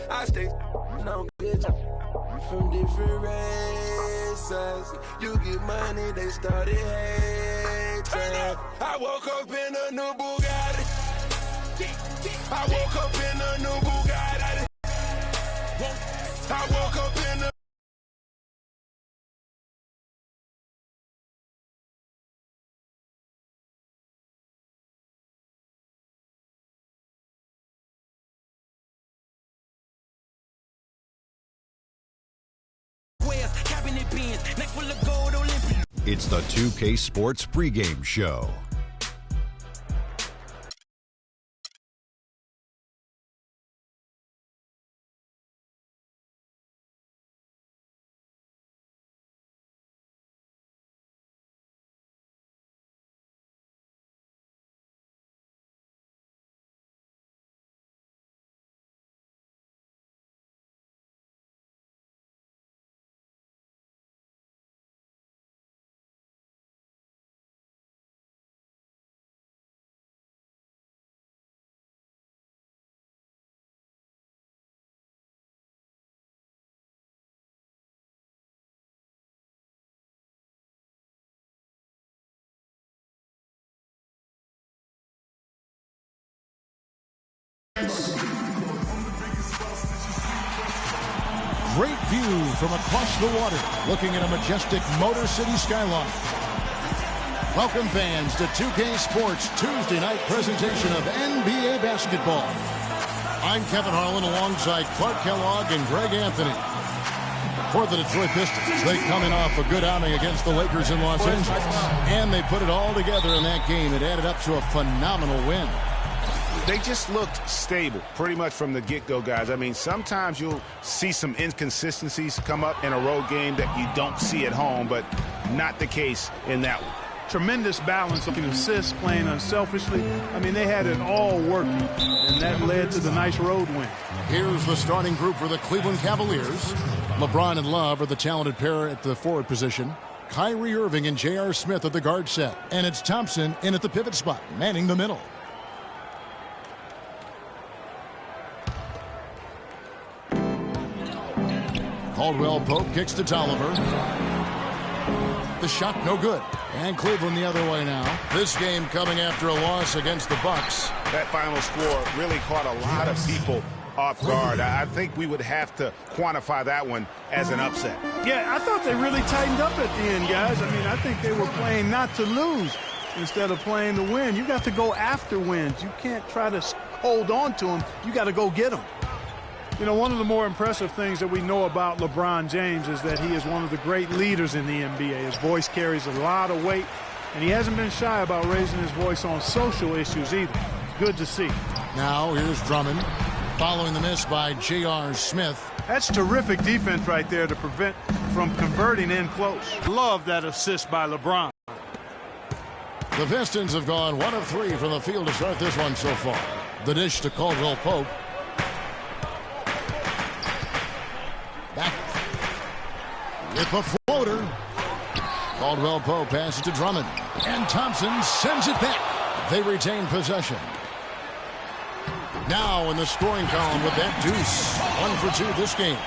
I stay no bitch from different races. You get money, they started hating. I woke up in a new Bugatti. I woke up in a new Bugatti. I woke up in a It's the 2K Sports pregame show. Great view from across the water, looking at a majestic Motor City skyline. Welcome fans to 2K Sports Tuesday night presentation of NBA basketball. I'm Kevin Harlan alongside Clark Kellogg and Greg Anthony. For the Detroit Pistons, they coming off a good outing against the Lakers in Los Angeles. And they put it all together in that game. It added up to a phenomenal win. They just looked stable pretty much from the get-go, guys. I mean, sometimes you'll see some inconsistencies come up in a road game that you don't see at home, but not the case in that one. Tremendous balance of assists, playing unselfishly. I mean, they had it all working, and that led to the nice road win. Here's the starting group for the Cleveland Cavaliers. LeBron and Love are the talented pair at the forward position. Kyrie Irving and J.R. Smith at the guard set. And it's Thompson in at the pivot spot, manning the middle. Caldwell Pope kicks to Tolliver. The shot no good. And Cleveland the other way now. This game coming after a loss against the Bucks. That final score really caught a lot of people off guard. I think we would have to quantify that one as an upset. Yeah, I thought they really tightened up at the end, guys. I mean, I think they were playing not to lose instead of playing to win. You got to go after wins. You can't try to hold on to them. You got to go get them. You know, one of the more impressive things that we know about LeBron James is that he is one of the great leaders in the NBA. His voice carries a lot of weight, and he hasn't been shy about raising his voice on social issues either. Good to see. Now here's Drummond, following the miss by J.R. Smith. That's terrific defense right there to prevent from converting in close. Love that assist by LeBron. The Pistons have gone 1 of 3 from the field to start this one so far. The dish to Caldwell Pope. Back with a floater. Caldwell Pope passes to Drummond. And Thompson sends it back. They retain possession. Now in the scoring column with that deuce. 1 for 2 this game.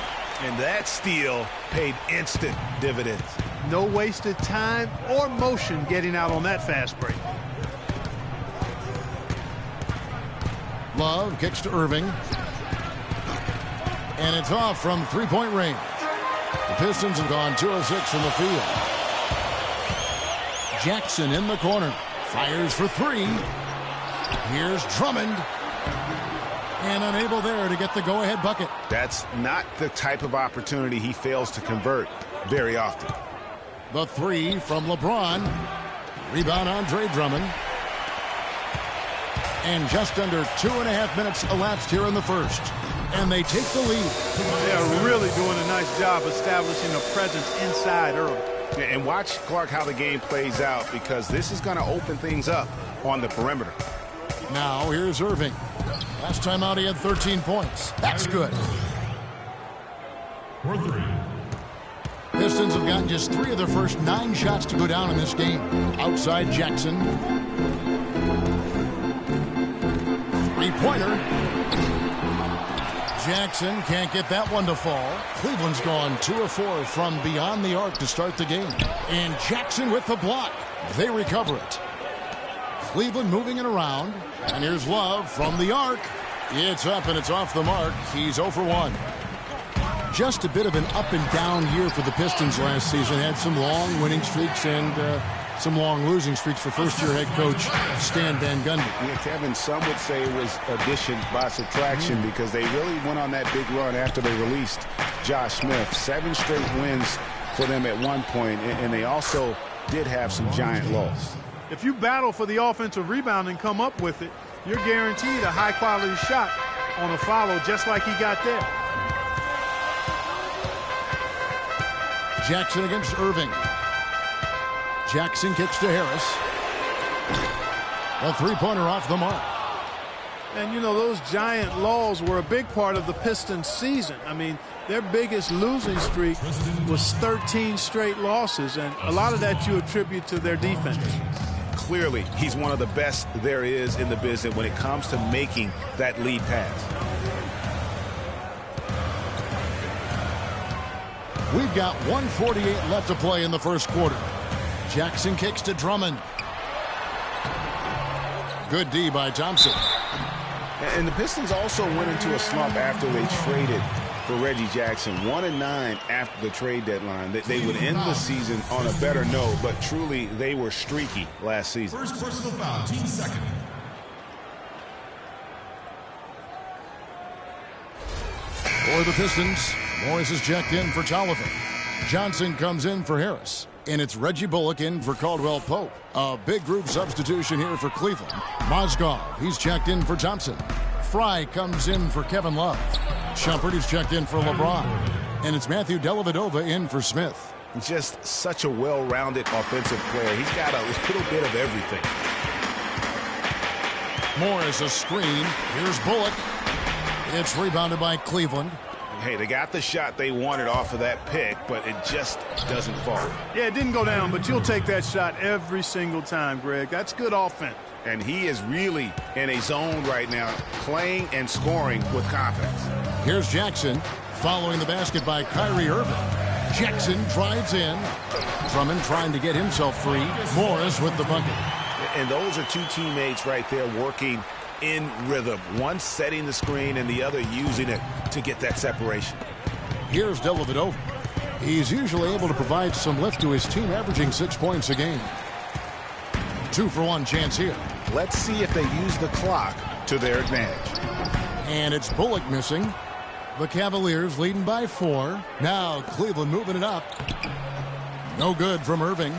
And that steal paid instant dividends. No wasted time or motion getting out on that fast break. Love kicks to Irving. And it's off from three-point range. The Pistons have gone 2 of 6 from the field. Jackson in the corner. Fires for 3. Here's Drummond. And unable there to get the go-ahead bucket. That's not the type of opportunity he fails to convert very often. The 3 from LeBron. Rebound Andre Drummond. And just under 2.5 minutes elapsed here in the first. And they take the lead. They are really doing a nice job establishing a presence inside early. And watch, Clark, how the game plays out, because this is going to open things up on the perimeter. Now here's Irving. Last time out he had 13 points. That's good. Pistons have gotten just 3 of their first 9 shots to go down in this game. Outside Jackson. Three-pointer. Jackson can't get that one to fall. Cleveland's gone 2 of 4 from beyond the arc to start the game. And Jackson with the block. They recover it. Cleveland moving it around. And here's Love from the arc. It's up and it's off the mark. He's 0 for 1. Just a bit of an up and down year for the Pistons last season. Had some long winning streaks and some long losing streaks for first-year head coach Stan Van Gundy. Yeah, Kevin, some would say it was addition by subtraction because they really went on that big run after they released Josh Smith. 7 straight wins for them at one point, and they also did have some giant loss. If you battle for the offensive rebound and come up with it, you're guaranteed a high-quality shot on a follow just like he got there. Jackson against Irving. Jackson kicks to Harris. A three-pointer off the mark. And, you know, those giant lulls were a big part of the Pistons' season. I mean, their biggest losing streak was 13 straight losses, and a lot of that you attribute to their defense. Clearly, he's one of the best there is in the business when it comes to making that lead pass. We've got 1:48 left to play in the first quarter. Jackson kicks to Drummond. Good D by Thompson. And the Pistons also went into a slump after they traded for Reggie Jackson. 1-9 after the trade deadline. They would end the season on a better note, but truly they were streaky last season. First personal foul, team second. For the Pistons, Morris is checked in for Tolliver. Johnson comes in for Harris. And it's Reggie Bullock in for Caldwell Pope. A big group substitution here for Cleveland. Mozgov, he's checked in for Thompson. Fry comes in for Kevin Love. Shumpert is checked in for LeBron. And it's Matthew Dellavedova in for Smith. Just such a well-rounded offensive player. He's got a little bit of everything. Morris a screen. Here's Bullock. It's rebounded by Cleveland. Hey, they got the shot they wanted off of that pick, but it just doesn't fall. Yeah, it didn't go down, but you'll take that shot every single time, Greg. That's good offense. And he is really in a zone right now, playing and scoring with confidence. Here's Jackson, following the basket by Kyrie Irving. Jackson drives in. Drummond trying to get himself free. Morris with the bucket. And those are two teammates right there working in rhythm. One setting the screen and the other using it to get that separation. Here's Dellavedova. He's usually able to provide some lift to his team, averaging 6 points a game. 2 for 1 chance here. Let's see if they use the clock to their advantage. And it's Bullock missing. The Cavaliers leading by 4. Now Cleveland moving it up. No good from Irving.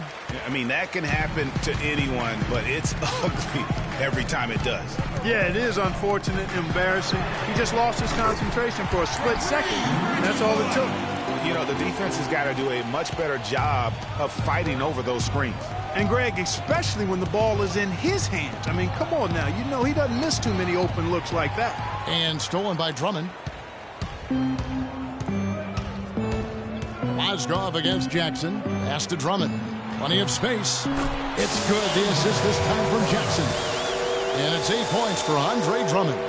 I mean, that can happen to anyone, but it's ugly every time it does. Yeah, it is unfortunate, embarrassing. He just lost his concentration for a split second. That's all it took. You know, the defense has got to do a much better job of fighting over those screens. And, Greg, especially when the ball is in his hands. I mean, come on now. You know he doesn't miss too many open looks like that. And stolen by Drummond. Mozgov against Jackson. Pass to Drummond. Plenty of space. It's good. The assist this time from Jackson. And it's 8 points for Andre Drummond.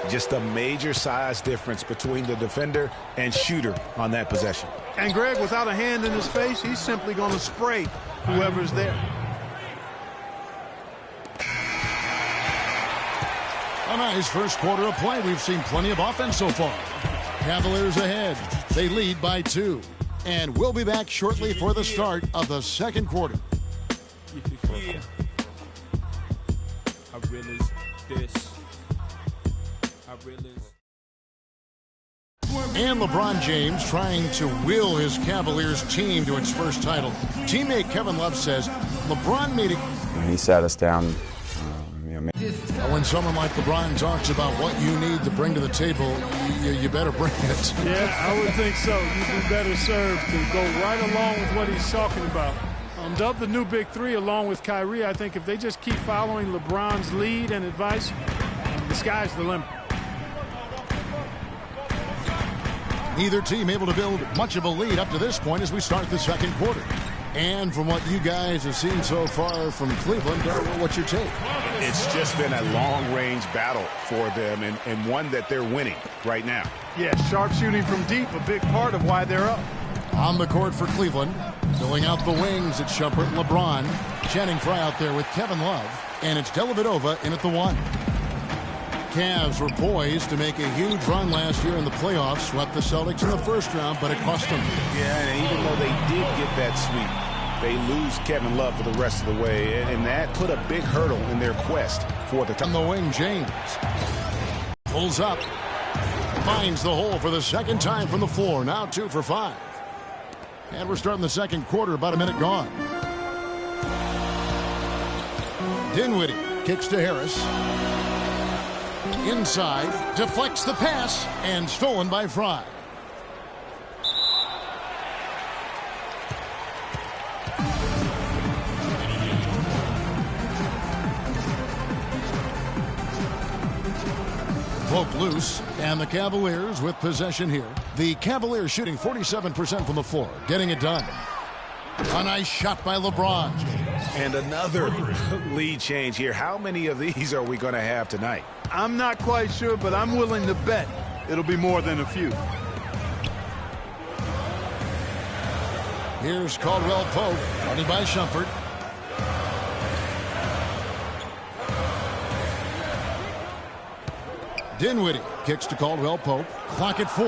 Just a major size difference between the defender and shooter on that possession. And, Greg, without a hand in his face, he's simply going to spray whoever's there. A nice first quarter of play. We've seen plenty of offense so far. Cavaliers ahead. They lead by 2. And we'll be back shortly for the start of the second quarter. Yeah. I realize this. And LeBron James trying to will his Cavaliers team to its first title. Teammate Kevin Love says LeBron made it. He sat us down. When someone like LeBron talks about what you need to bring to the table, you better bring it. Yeah, I would think so. You'd be better served to go right along with what he's talking about. Dub the new big three along with Kyrie. I think if they just keep following LeBron's lead and advice, the sky's the limit. Neither team able to build much of a lead up to this point as we start the second quarter. And from what you guys have seen so far from Cleveland, what's your take? It's just been a long-range battle for them and one that they're winning right now. Yeah, sharp shooting from deep, a big part of why they're up. On the court for Cleveland, filling out the wings, it's Shumpert and LeBron. Channing Frye out there with Kevin Love. And it's Dellavedova in at the 1. Cavs were poised to make a huge run last year in the playoffs. Swept the Celtics in the first round, but it cost them. Yeah, and even though they did get that sweep, they lose Kevin Love for the rest of the way. And that put a big hurdle in their quest for the top. On the wing, James pulls up. Finds the hole for the second time from the floor. Now 2 for 5. And we're starting the second quarter, about a minute gone. Dinwiddie kicks to Harris. Inside, deflects the pass, and stolen by Frye. Poke loose, and the Cavaliers with possession here. The Cavaliers shooting 47% from the floor, getting it done. A nice shot by LeBron. And another lead change here. How many of these are we going to have tonight? I'm not quite sure, but I'm willing to bet it'll be more than a few. Here's Caldwell Pope, running by Shumpert. Dinwiddie kicks to Caldwell Pope. Clock at 4.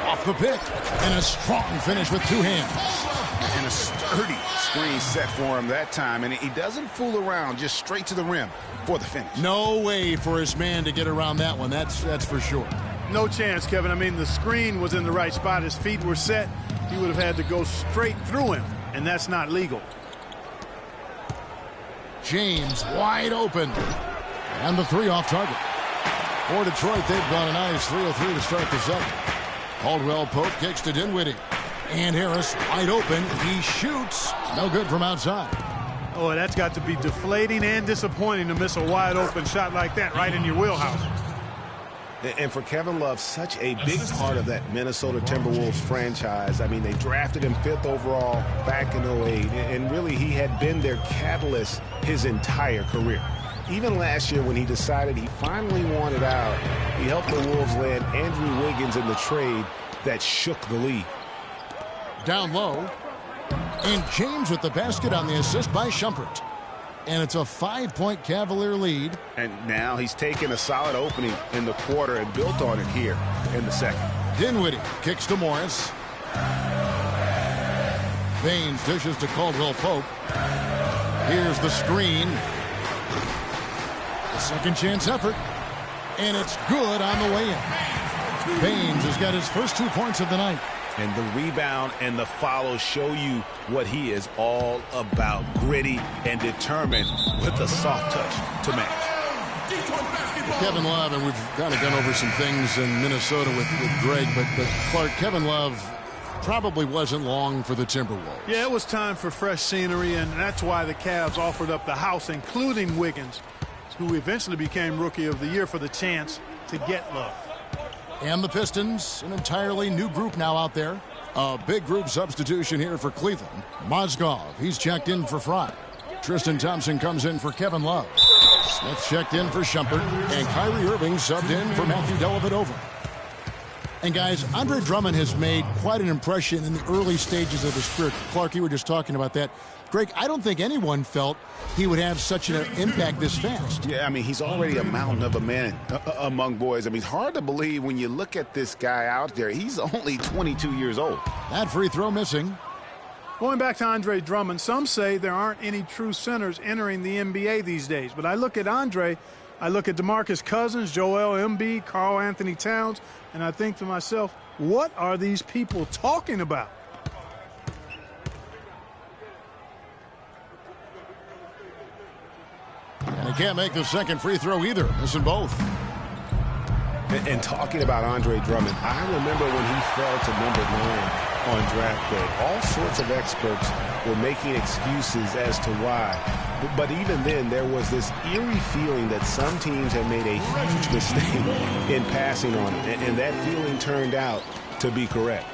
Off the pick. And a strong finish with 2 hands. And a sturdy screen set for him that time. And he doesn't fool around, just straight to the rim for the finish. No way for his man to get around that one. That's for sure. No chance, Kevin. I mean, the screen was in the right spot. His feet were set. He would have had to go straight through him, and that's not legal. James wide open. And the 3 off target. For Detroit, they've gone a nice 3-of-3 to start the second. Caldwell Pope kicks to Dinwiddie. And Harris wide open. He shoots. No good from outside. Oh, that's got to be deflating and disappointing to miss a wide open shot like that right in your wheelhouse. And for Kevin Love, such a big part of that Minnesota Timberwolves franchise. I mean, they drafted him 5th overall back in 2008. And really, he had been their catalyst his entire career. Even last year when he decided he finally wanted out, he helped the Wolves land Andrew Wiggins in the trade that shook the league. Down low. And James with the basket on the assist by Shumpert. And it's a 5-point Cavalier lead. And now he's taken a solid opening in the quarter and built on it here in the second. Dinwiddie kicks to Morris. Baines dishes to Caldwell Pope. Here's the screen. A second chance effort. And it's good on the way in. Baines has got his first 2 points of the night. And the rebound and the follow show you what he is all about. Gritty and determined with a soft touch to match. Kevin Love, and we've kind of gone over some things in Minnesota with Greg, but Clark, Kevin Love probably wasn't long for the Timberwolves. Yeah, it was time for fresh scenery, and that's why the Cavs offered up the house, including Wiggins, who eventually became Rookie of the Year, for the chance to get Love. And the Pistons, an entirely new group now out there. A big group substitution here for Cleveland. Mozgov, he's checked in for Frye. Tristan Thompson comes in for Kevin Love. Smith checked in for Shumpert. And Kyrie Irving subbed in for Matthew Dellavedova. And guys, Andre Drummond has made quite an impression in the early stages of his career. Clark, you were just talking about that. Greg, I don't think anyone felt he would have such an impact this fast. Yeah, I mean, he's already a mountain of a man among boys. I mean, it's hard to believe when you look at this guy out there. He's only 22 years old. That free throw missing. Going back to Andre Drummond, some say there aren't any true centers entering the NBA these days. But I look at Andre, I look at DeMarcus Cousins, Joel Embiid, Karl Anthony Towns, and I think to myself, what are these people talking about? And he can't make the second free throw either. Missing both. And talking about Andre Drummond, I remember when he fell to number 9 on draft day. All sorts of experts were making excuses as to why. But even then, there was this eerie feeling that some teams had made a huge mistake in passing on it. And that feeling turned out to be correct.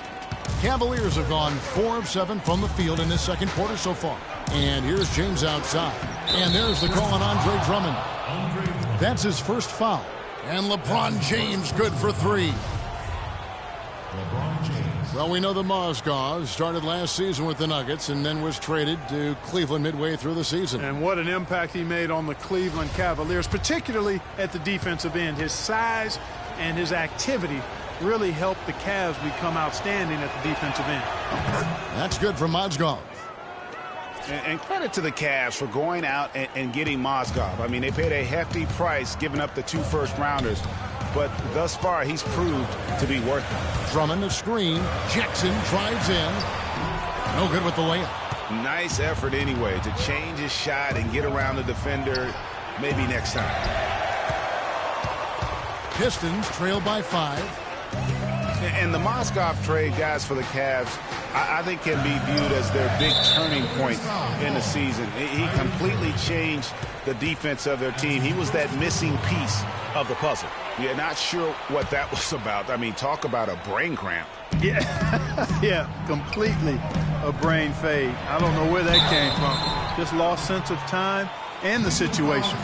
Cavaliers have gone 4 of 7 from the field in this second quarter so far. And here's James outside. And there's the call on Andre Drummond. That's his first foul. And LeBron James good for 3. Well, we know the Mozgov started last season with the Nuggets and then was traded to Cleveland midway through the season. And what an impact he made on the Cleveland Cavaliers, particularly at the defensive end. His size and his activity really helped the Cavs become outstanding at the defensive end. That's good for Mozgov. And credit to the Cavs for going out and getting Mozgov. I mean, they paid a hefty price giving up the 2 first-rounders. But thus far, he's proved to be worth it. Drummond a screen. Jackson drives in. No good with the layup. Nice effort anyway to change his shot and get around the defender maybe next time. Pistons trail by 5. And the Mozgov trade, guys, for the Cavs, I think can be viewed as their big turning point in the season. He completely changed the defense of their team. He was that missing piece of the puzzle. Yeah, not sure what that was about. I mean, talk about a brain cramp. Yeah, yeah, completely a brain fade. I don't know where that came from. Just lost sense of time and the situation.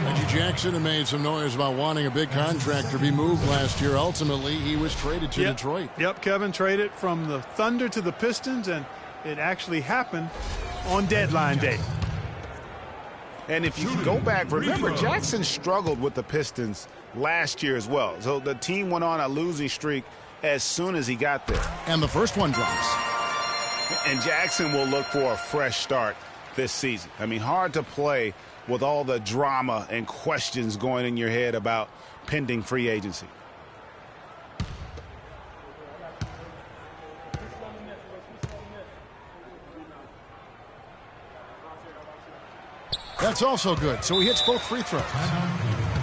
Reggie Jackson had made some noise about wanting a big contract to be moved last year. Ultimately, he was traded to Detroit. Yep, Kevin traded from the Thunder to the Pistons, and it actually happened on deadline day. And if you go back, remember, Jackson struggled with the Pistons last year as well. So the team went on a losing streak as soon as he got there. And the first one drops. And Jackson will look for a fresh start this season. I mean, hard to play with all the drama and questions going in your head about pending free agency. That's also good. So he hits both free throws.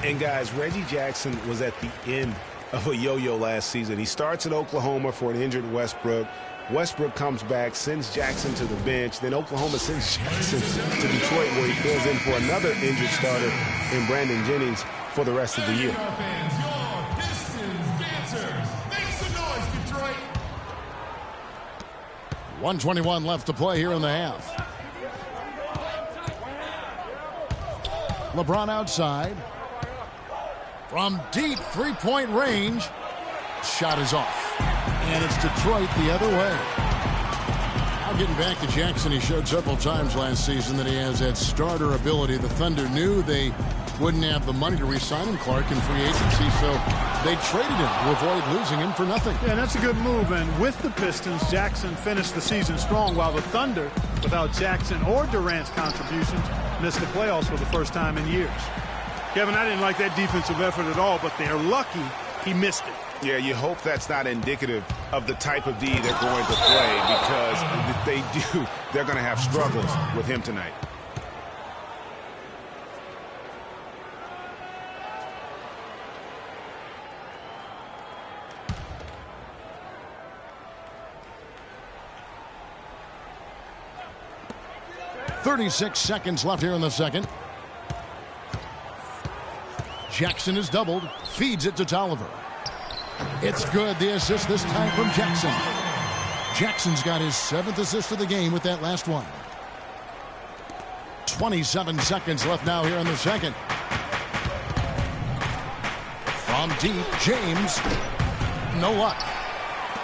And guys, Reggie Jackson was at the end of a yo-yo last season. He starts at Oklahoma for an injured Westbrook. Westbrook comes back, sends Jackson to the bench. Then Oklahoma sends Jackson to Detroit, where he fills in for another injured starter in Brandon Jennings for the rest of the year. 1:21 left to play here in the half. LeBron outside. From deep three-point range. Shot is off. And it's Detroit the other way. Now getting back to Jackson, he showed several times last season that he has that starter ability. The Thunder knew they wouldn't have the money to re-sign him, Clark, in free agency, so they traded him to avoid losing him for nothing. Yeah, that's a good move. And with the Pistons, Jackson finished the season strong, while the Thunder, without Jackson or Durant's contributions, missed the playoffs for the first time in years. Kevin, I didn't like that defensive effort at all, but they're lucky he missed it. Yeah, you hope that's not indicative of the type of D they're going to play, because if they do, they're going to have struggles with him tonight. .36 seconds left here in the second. Jackson is doubled, feeds it to Tolliver. It's good, the assist this time from Jackson. Jackson's got his 7th assist of the game with that last one. 27 seconds left now here in the second. From deep, James. No luck.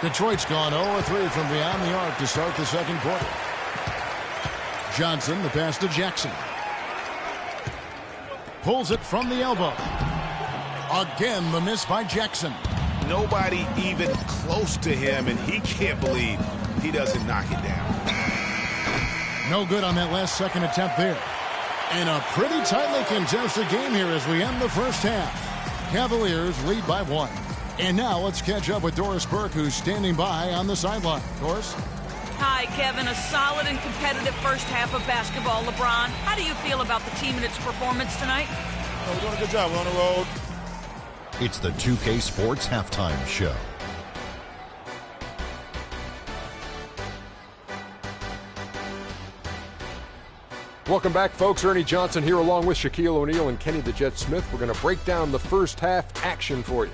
Detroit's gone 0-3 from beyond the arc to start the second quarter. Johnson, the pass to Jackson. Pulls it from the elbow. Again, the miss by Jackson. Nobody even close to him, and he can't believe he doesn't knock it down. No good on that last second attempt there. And a pretty tightly contested game here as we end the first half. Cavaliers lead by 1. And now let's catch up with Doris Burke, who's standing by on the sideline. Doris? Hi, Kevin. A solid and competitive first half of basketball, LeBron. How do you feel about the team and its performance tonight? We're doing a good job. We're on the road. It's the 2K Sports Halftime Show. Welcome back, folks. Ernie Johnson here along with Shaquille O'Neal and Kenny the Jet Smith. We're going to break down the first half action for you.